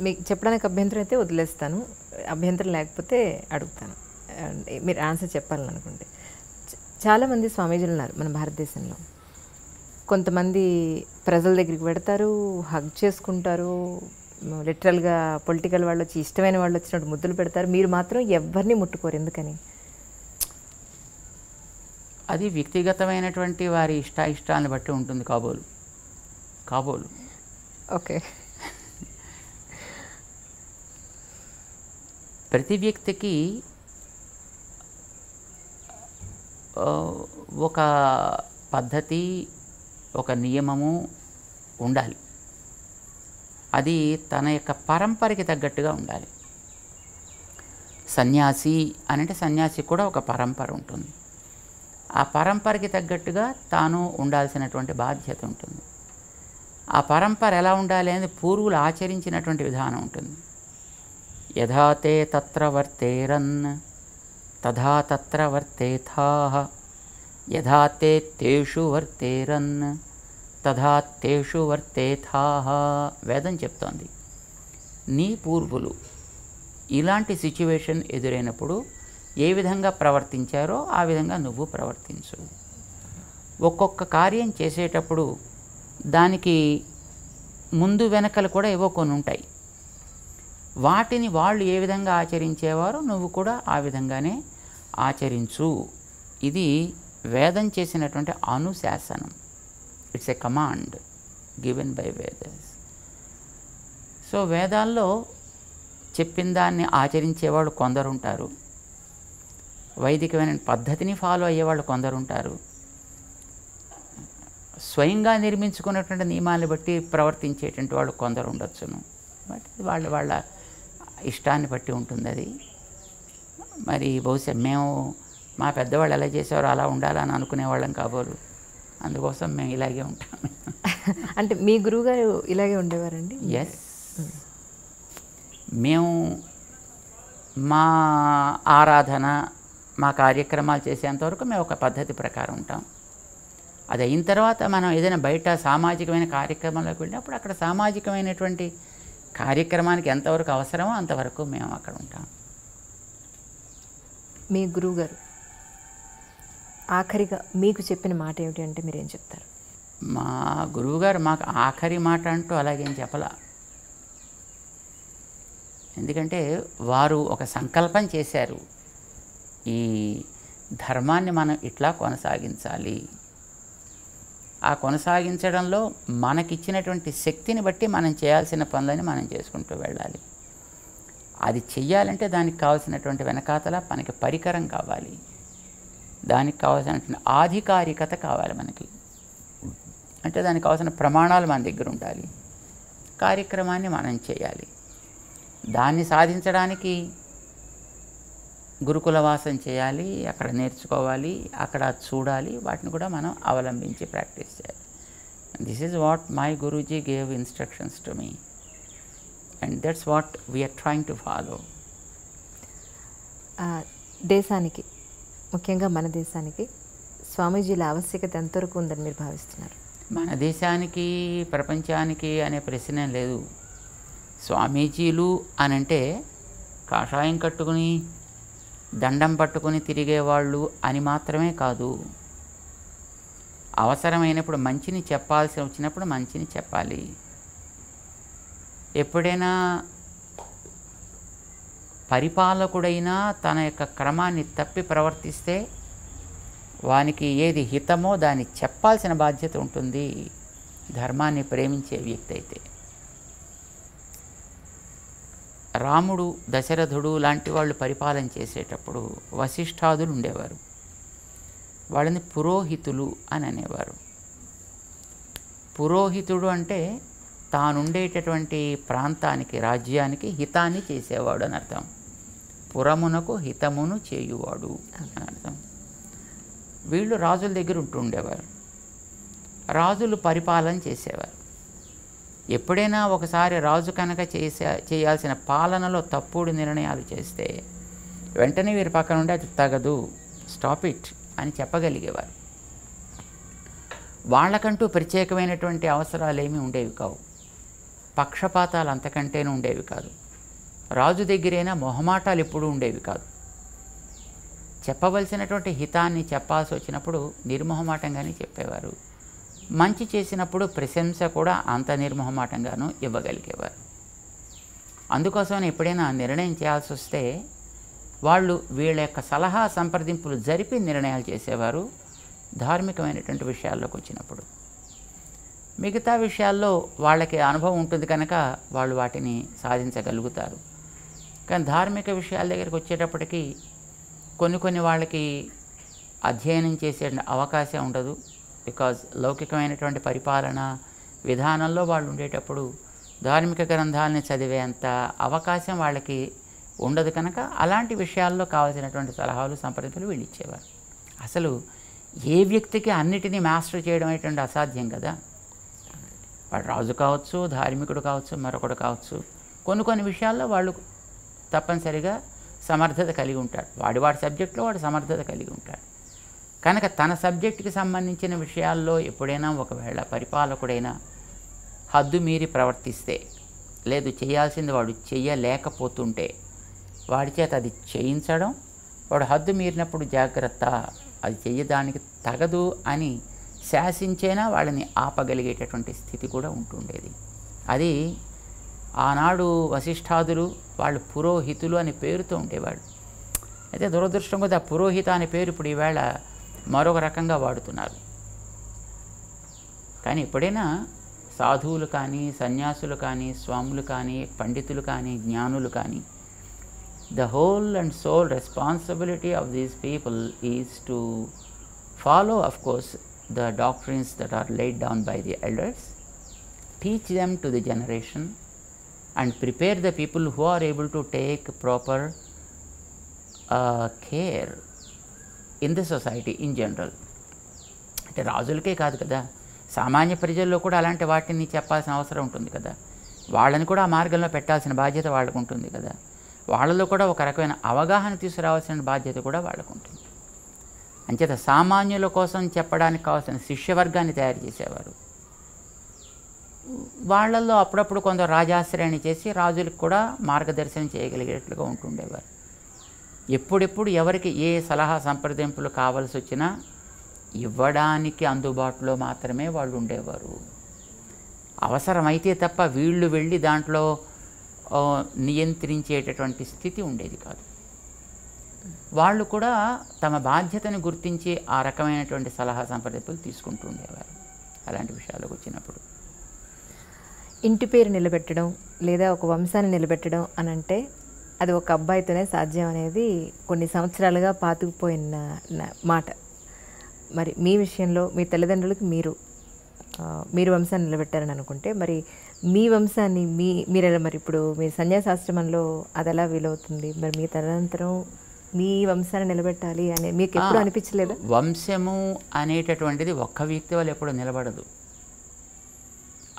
మీకు చెప్పడానికి అభ్యంతరం అయితే వదిలేస్తాను. అభ్యంతరం లేకపోతే అడుగుతాను. మీరు ఆన్సర్ చెప్పాలనుకుంటే. చాలామంది స్వామీజీలు ఉన్నారు మన భారతదేశంలో. కొంతమంది ప్రజల దగ్గరికి పెడతారు, హగ్ చేసుకుంటారు, లిటరల్‌గా పొలిటికల్ వాళ్ళు వచ్చి ఇష్టమైన వాళ్ళు వచ్చినట్టు ముద్దులు పెడతారు. మీరు మాత్రం ఎవ్వరిని ముట్టుకోరు. ఎందుకని? అది వ్యక్తిగతమైనటువంటి వారి ఇష్టాలను బట్టి ఉంటుంది కాబోలు. ఓకే. ప్రతి వ్యక్తికి ఒక పద్ధతి, ఒక నియమము ఉండాలి. అది తన యొక్క పరంపరకి తగ్గట్టుగా ఉండాలి. సన్యాసి అనంటే సన్యాసి కూడా ఒక పరంపర ఉంటుంది. ఆ పరంపరకి తగ్గట్టుగా తాను ఉండాల్సినటువంటి బాధ్యత ఉంటుంది. ఆ పరంపర ఎలా ఉండాలి అనేది పూర్వులు ఆచరించినటువంటి విధానం ఉంటుంది. యథా తే తత్ర వర్తేరన్ తథా తత్ర వర్తేథాః, యథా తే తేషు వర్తేరన్ తథా తేషు వర్తేథాః. వేదం చెప్తోంది, నీ పూర్వులు ఇలాంటి సిచ్యువేషన్ ఎదురైనప్పుడు ఏ విధంగా ప్రవర్తించారో ఆ విధంగా నువ్వు ప్రవర్తించు. ఒక్కొక్క కార్యం చేసేటప్పుడు దానికి ముందు వెనకలు కూడా ఏవో కొన్ని ఉంటాయి. వాటిని వాళ్ళు ఏ విధంగా ఆచరించేవారో నువ్వు కూడా ఆ విధంగానే ఆచరించు. ఇది వేదం చేసినటువంటి అనుశాసనం. It's a command given by Vedas. So వేదాల్లో చెప్పిన దాన్ని ఆచరించేవాళ్ళు కొందరుంటారు, వైదికమైన పద్ధతిని ఫాలో అయ్యేవాళ్ళు కొందరుంటారు, స్వయంగా నిర్మించుకున్నటువంటి నియమాలను బట్టి ప్రవర్తించేటువంటి వాళ్ళు కొందరు ఉండొచ్చును. బట్ వాళ్ళ ఇష్టాన్ని బట్టి ఉంటుంది అది. మరి బహుశా మేము మా పెద్దవాళ్ళు ఎలా చేసేవారో అలా ఉండాలని అనుకునేవాళ్ళం కాబోలు. అందుకోసం మేము ఇలాగే ఉంటాం. అంటే మీ గురువుగారు ఇలాగే ఉండేవారండి? ఎస్. మేము మా ఆరాధన, మా కార్యక్రమాలు చేసేంతవరకు మేము ఒక పద్ధతి ప్రకారం ఉంటాం. అది అయిన తర్వాత మనం ఏదైనా బయట సామాజికమైన కార్యక్రమాల్లోకి వెళ్ళినప్పుడు అక్కడ సామాజికమైనటువంటి కార్యక్రమానికి ఎంతవరకు అవసరమో అంతవరకు మేము అక్కడ ఉంటాం. మీ గురువుగారు ఆఖరిగా మీకు చెప్పిన మాట ఏమిటి అంటే మీరేం చెప్తారు? మా గురువుగారు మాకు ఆఖరి మాట అంటూ అలాగేం చెప్పలా. ఎందుకంటే వారు ఒక సంకల్పం చేశారు, ఈ ధర్మాన్ని మనం ఇట్లా కొనసాగించాలి. ఆ కొనసాగించడంలో మనకిచ్చినటువంటి శక్తిని బట్టి మనం చేయాల్సిన పనులని మనం చేసుకుంటూ వెళ్ళాలి. అది చెయ్యాలంటే దానికి కావాల్సినటువంటి వెనకాతల మనకి పరికరం కావాలి, దానికి కావాల్సినటువంటి ఆధికారికత కావాలి మనకి. అంటే దానికి కావాల్సిన ప్రమాణాలు మన దగ్గర ఉండాలి. కార్యక్రమాన్ని మనం చేయాలి. దాన్ని సాధించడానికి గురుకులవాసం చేయాలి, అక్కడ నేర్చుకోవాలి, అక్కడ చూడాలి, వాటిని కూడా మనం అవలంబించి ప్రాక్టీస్ చేయాలి. This is what my Guruji gave instructions to me and that's what we're trying to follow. దేశానికి, ముఖ్యంగా మన దేశానికి స్వామీజీల ఆవశ్యకత ఎంతవరకు ఉందని మీరు భావిస్తున్నారు? మన దేశానికి, ప్రపంచానికి అనే ప్రశ్నే లేదు. స్వామీజీలు అనంటే కాషాయం కట్టుకుని దండం పట్టుకుని తిరిగేవాళ్ళు అని మాత్రమే కాదు. అవసరమైనప్పుడు మంచిని చెప్పాల్సి వచ్చినప్పుడు మంచిని చెప్పాలి. ఎప్పుడైనా పరిపాలకుడైనా తన యొక్క క్రమాన్ని తప్పి ప్రవర్తిస్తే వానికి ఏది హితమో దాన్ని చెప్పాల్సిన బాధ్యత ఉంటుంది, ధర్మాన్ని ప్రేమించే వ్యక్తి అయితే. రాముడు, దశరథుడు లాంటి వాళ్ళు పరిపాలన చేసేటప్పుడు వశిష్ఠాదులు ఉండేవారు. వాళ్ళని పురోహితులు అని అనేవారు. పురోహితుడు అంటే తానుండేటటువంటి ప్రాంతానికి, రాజ్యానికి హితాన్ని చేసేవాడు అని అర్థం. పురమునకు హితమును చేయువాడు అని అర్థం. వీళ్ళు రాజుల దగ్గర ఉంటుండేవారు. రాజులు పరిపాలన చేసేవారు. ఎప్పుడైనా ఒకసారి రాజు కనుక చేయాల్సిన పాలనలో తప్పుడు నిర్ణయాలు చేస్తే వెంటనే వీరి పక్కన ఉండి అది తగదు, స్టాప్ ఇట్ అని చెప్పగలిగేవారు. వాళ్ళకంటూ ప్రత్యేకమైనటువంటి అవసరాలు ఏమీ ఉండేవి కావు. పక్షపాతాలు అంతకంటేనూ ఉండేవి కాదు. రాజు దగ్గరైనా మొహమాటాలు ఎప్పుడూ ఉండేవి కాదు. చెప్పవలసినటువంటి హితాన్ని చెప్పాల్సి వచ్చినప్పుడు నిర్మొహమాటంగానే చెప్పేవారు. మంచి చేసినప్పుడు ప్రశంస కూడా అంత నిర్మొహమాటంగానూ ఇవ్వగలిగేవారు. అందుకోసమని ఎప్పుడైనా నిర్ణయం చేయాల్సి వస్తే వాళ్ళు వీళ్ళ యొక్క సలహా సంప్రదింపులు జరిపి నిర్ణయాలు చేసేవారు ధార్మికమైనటువంటి విషయాల్లోకి వచ్చినప్పుడు. మిగతా విషయాల్లో వాళ్ళకి అనుభవం ఉంటుంది కనుక వాళ్ళు వాటిని సాధించగలుగుతారు. కానీ ధార్మిక విషయాల దగ్గరికి వచ్చేటప్పటికి కొన్ని వాళ్ళకి అధ్యయనం చేసే అవకాశం ఉండదు. బికాజ్ లౌకికమైనటువంటి పరిపాలన విధానంలో వాళ్ళు ఉండేటప్పుడు ధార్మిక గ్రంథాలని చదివేంత అవకాశం వాళ్ళకి ఉండదు కనుక అలాంటి విషయాల్లో కావాల్సినటువంటి సలహాలు సంప్రదింపులు వీళ్ళు ఇచ్చేవారు. అసలు ఏ వ్యక్తికి అన్నిటినీ మాస్టర్ చేయడం అనేటువంటి అసాధ్యం కదా. వాడు రాజు కావచ్చు, ధార్మికుడు కావచ్చు, మరొకడు కావచ్చు. కొన్ని విషయాల్లో వాళ్ళు తప్పనిసరిగా సమర్థత కలిగి ఉంటాడు. వాడి సబ్జెక్టులో వాడు సమర్థత కలిగి ఉంటాడు కనుక తన సబ్జెక్టుకి సంబంధించిన విషయాల్లో ఎప్పుడైనా ఒకవేళ పరిపాలకుడైనా హద్దు మీరి ప్రవర్తిస్తే, లేదు చేయాల్సింది వాడు చెయ్యలేకపోతుంటే వాడి చేత అది చేయించడం, వాడు హద్దు మీరినప్పుడు జాగ్రత్త, అది చెయ్యడానికి తగదు అని శాసించేనా వాళ్ళని ఆపగలిగేటటువంటి స్థితి కూడా ఉంటుండేది. అది ఆనాడు వశిష్ఠాదులు వాళ్ళు పురోహితులు అనే పేరుతో ఉండేవాడు. అయితే దురదృష్టం కొద్ది ఆ పురోహిత అనే పేరు ఇప్పుడు ఈవేళ మరొక రకంగా వాడుతున్నారు. కానీ ఎప్పుడైనా సాధువులు కానీ, సన్యాసులు కానీ, స్వాములు కానీ, పండితులు కానీ, జ్ఞానులు కానీ, the whole and sole responsibility of these people is to follow, of course, the doctrines that are laid down by the elders, teach them to the generation, and prepare the people who are able to take proper care in the society in general. అంటే రాజులకే కాదు కదా, సామాన్య ప్రజల్లో కూడా అలాంటి వాటిని చెప్పాల్సిన అవసరం ఉంటుంది కదా. వాళ్ళని కూడా ఆ మార్గంలో పెట్టాల్సిన బాధ్యత వాళ్ళకు ఉంటుంది కదా. వాళ్ళలో కూడా ఒక రకమైన అవగాహన తీసుకురావాల్సిన బాధ్యత కూడా వాళ్ళకు ఉంటుంది. అంచేత సామాన్యుల కోసం చెప్పడానికి కావాల్సిన శిష్యవర్గాన్ని తయారు చేసేవారు. వాళ్ళల్లో అప్పుడప్పుడు కొందరు రాజాశ్రయాన్ని చేసి రాజులకు కూడా మార్గదర్శనం చేయగలిగేట్లుగా ఉంటుండేవారు. ఎప్పుడెప్పుడు ఎవరికి ఏ సలహా సంప్రదింపులు కావాల్సి వచ్చినా ఇవ్వడానికి అందుబాటులో మాత్రమే వాళ్ళు ఉండేవారు. అవసరమైతే తప్ప వీళ్ళు వెళ్ళి దాంట్లో నియంత్రించేటటువంటి స్థితి ఉండేది కాదు. వాళ్ళు కూడా తమ బాధ్యతను గుర్తించి ఆ రకమైనటువంటి సలహా సంప్రదింపులు తీసుకుంటూ ఉండేవారు అలాంటి విషయాలకు వచ్చినప్పుడు. ఇంటి పేరు నిలబెట్టడం లేదా ఒక వంశాన్ని నిలబెట్టడం అని అంటే అది ఒక అబ్బాయితోనే సాధ్యం అనేది కొన్ని సంవత్సరాలుగా పాతుకుపోయిన మాట. మరి మీ విషయంలో మీ తల్లిదండ్రులకి మీరు వంశాన్ని నిలబెట్టారని అనుకుంటే మరి మీ వంశాన్ని మీరెలా మరి ఇప్పుడు మీ సన్యాసాశ్రమంలో అది ఎలా వీలవుతుంది? మరి మీ తదనంతరం మీ వంశాన్ని నిలబెట్టాలి అని మీకు ఎప్పుడు అనిపించలేదా? వంశము అనేటటువంటిది ఒక్క వ్యక్తి వల్ల ఎప్పుడు నిలబడదు.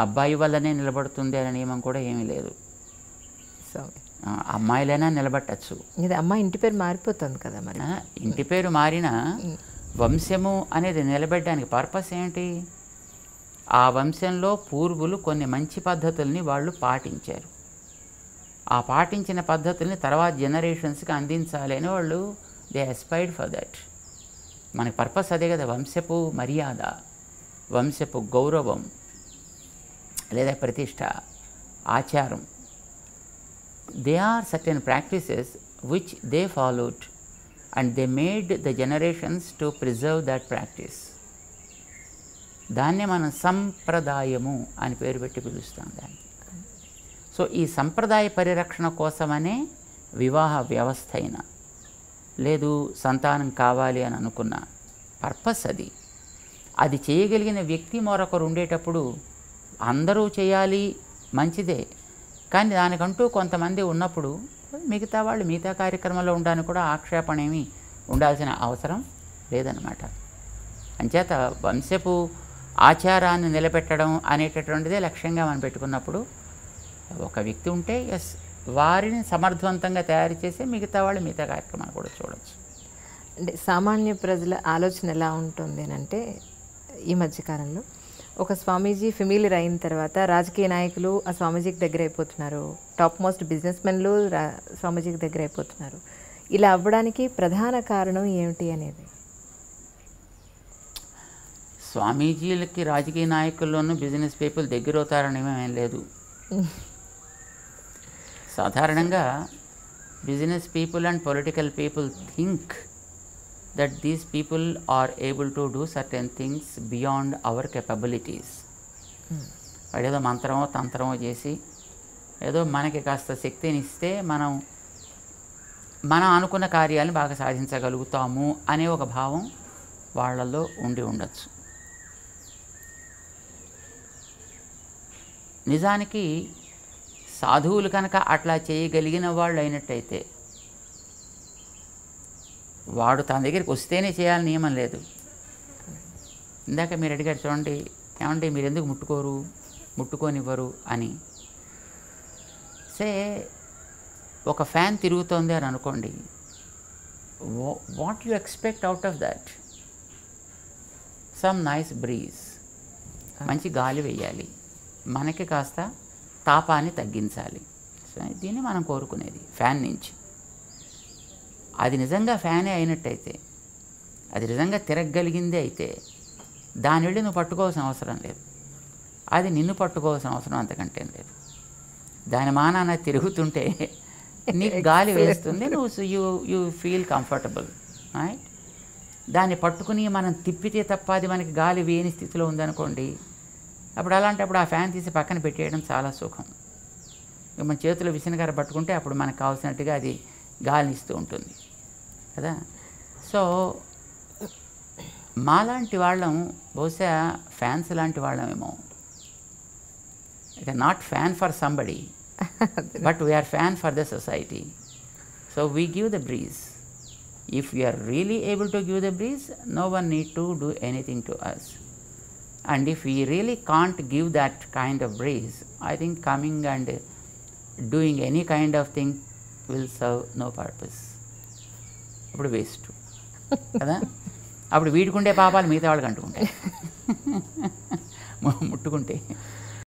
అబ్బాయి వల్లనే నిలబడుతుంది అనే నియమం కూడా ఏమీ లేదు. సో అమ్మాయిలైనా నిలబట్టచ్చు. ఇది అమ్మాయి ఇంటి పేరు మారిపోతుంది కదా. మరి ఇంటి పేరు మారినా వంశము అనేది నిలబెట్టడానికి పర్పస్ ఏంటి? ఆ వంశంలో పూర్వులు కొన్ని మంచి పద్ధతుల్ని వాళ్ళు పాటించారు. ఆ పాటించిన పద్ధతుల్ని తర్వాత జనరేషన్స్కి అందించాలి అని వాళ్ళు దే అస్పైర్డ్ ఫర్ దట్. మనకి పర్పస్ అదే కదా, వంశపు మర్యాద, వంశపు గౌరవం లేదా ప్రతిష్ట, ఆచారం. They are certain practices which they followed and they made the generations to preserve that practice. దాన్నే మనం సంప్రదాయము అని పేరు పెట్టి పిలుస్తాం దాన్ని. సో ఈ సంప్రదాయ పరిరక్షణ కోసమనే వివాహ వ్యవస్థ అయినా లేదు సంతానం కావాలి అని అనుకున్న పర్పస్ అది. అది చేయగలిగిన వ్యక్తి మరొకరు ఉండేటప్పుడు అందరూ చేయాలి మంచిదే, కానీ దానికంటూ కొంతమంది ఉన్నప్పుడు మిగతా వాళ్ళు మిగతా కార్యక్రమంలో ఉండడానికి కూడా ఆక్షేపణ ఏమీ ఉండాల్సిన అవసరం లేదన్నమాట. అంచేత వంశపు ఆచారాన్ని నిలబెట్టడం అనేటటువంటిదే లక్ష్యంగా మనం పెట్టుకున్నప్పుడు ఒక వ్యక్తి ఉంటే వారిని సమర్థవంతంగా తయారు చేసి మిగతా వాళ్ళు మిగతా కార్యక్రమాలు కూడా చూడవచ్చు. అంటే సామాన్య ప్రజల ఆలోచన ఎలా ఉంటుంది అని అంటే ఈ మధ్యకాలంలో ఒక స్వామీజీ ఫెమిలియర్ అయిన తర్వాత రాజకీయ నాయకులు ఆ స్వామీజీకి దగ్గర అయిపోతున్నారు, టాప్ మోస్ట్ బిజినెస్ మెన్లు స్వామీజీకి దగ్గర అయిపోతున్నారు. ఇలా అవ్వడానికి ప్రధాన కారణం ఏమిటి అనేది? స్వామీజీలకి రాజకీయ నాయకుల్లోనూ బిజినెస్ పీపుల్ దగ్గర అవుతారని ఏం లేదు. సాధారణంగా business people and political people think that these people are able to do certain things beyond our capabilities. వాడేదో మంత్రమో తంత్రమో చేసి ఏదో మనకి కాస్త శక్తిని ఇస్తే మనం అనుకున్న కార్యాలను బాగా సాధించగలుగుతాము అనే ఒక భావం వాళ్ళల్లో ఉండి ఉండొచ్చు. నిజానికి సాధువులు కనుక అట్లా చేయగలిగిన వాళ్ళు అయినట్టయితే వాడు తన దగ్గరికి వస్తేనే చేయాలని నియమం లేదు. ఇందాక మీరు అడిగారు చూడండి, ఏమంటే మీరు ఎందుకు ముట్టుకోనివ్వరు అని. ఒక ఫ్యాన్ తిరుగుతోంది అని అనుకోండి, what you expect out of that? Some nice breeze, మంచి గాలి వేయాలి, మనకి కాస్త తాపాన్ని తగ్గించాలి. సో దీన్ని మనం కోరుకునేది ఫ్యాన్ నుంచి. అది నిజంగా ఫ్యానే అయినట్టయితే, అది నిజంగా తిరగగలిగిందే అయితే దాని వెళ్ళి నువ్వు పట్టుకోవాల్సిన అవసరం లేదు. అది నిన్ను పట్టుకోవాల్సిన అవసరం అంతకంటే లేదు. దాని మానాన తిరుగుతుంటే నీకు గాలి వేస్తుంది, నువ్వు యూ ఫీల్ కంఫర్టబుల్, రైట్? దాన్ని పట్టుకుని మనం తిప్పితే తప్ప అది మనకి గాలి వేయని స్థితిలో ఉందనుకోండి, అప్పుడు అలాంటప్పుడు ఆ ఫ్యాన్ తీసి పక్కన పెట్టేయడం చాలా సుఖం. మన చేతిలో విసనకర్ర పట్టుకుంటే అప్పుడు మనకు కావాల్సినట్టుగా అది గాలిని ఇస్తూ ఉంటుంది కదా. సో మాలాంటి వాళ్ళం బహుశా ఫ్యాన్స్ లాంటి వాళ్ళమేమో. It not fan for somebody, but we are fan for the society. So we give the breeze. If you are really able to give the breeze, no one need to do anything to us. And if we really can't give that kind of breeze, I think coming and doing any kind of thing will serve no purpose. అప్పుడు waste కదా. అప్పుడు వీడుకుంటే పాపాలు మిగతా వాళ్ళకి అంటుకుంటాయి ముట్టుకుంటే.